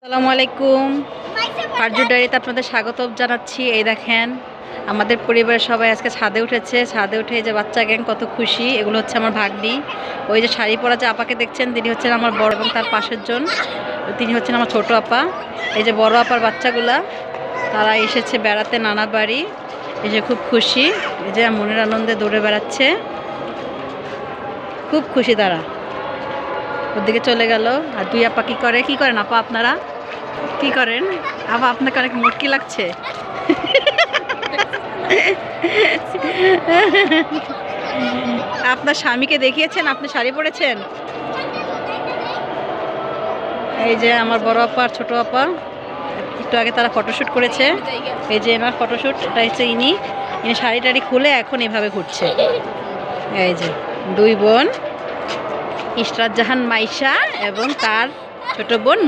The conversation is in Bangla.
আসসালামু আলাইকুম। ফারজু ডায়েরিতে আপনাদের স্বাগত জানাচ্ছি। এই দেখেন আমাদের পরিবারের সবাই আজকে ছাদে উঠেছে। ছাদে উঠে এই যে বাচ্চা গ্যাং কত খুশি। এগুলো হচ্ছে আমার ভাগ্নি। ওই যে শাড়ি পরা যে আপাকে দেখছেন তিনি হচ্ছেন আমার বড় এবং তার পাশের জন তিনি হচ্ছেন আমার ছোট আপা। এই যে বড় আপার বাচ্চাগুলা তারা এসেছে বেড়াতে নানা বাড়ি। এই যে খুব খুশি, এই যে মনের আনন্দে দৌড়ে বেড়াচ্ছে, খুব খুশি তারা। ওদিকে চলে গেল। আর দুই আপা কি করেন আপা আপনারা কি করেন? আপা আপনাকে অনেক মোটকি লাগছে। আপনার স্বামীকে দেখিয়েছেন আপনি শাড়ি পরেছেন? এই যে আমার বড় আপা আর ছোট আপা একটু আগে তারা ফটোশ্যুট করেছে। এই যে এনার ফটোশ্যুট, এটা হচ্ছে ইনি শাড়ি টাড়ি খুলে এখন এভাবে ঘুরছে। এই যে দুই বোন, ইশরাত জাহান মাইশা এবং তার ছোট বোন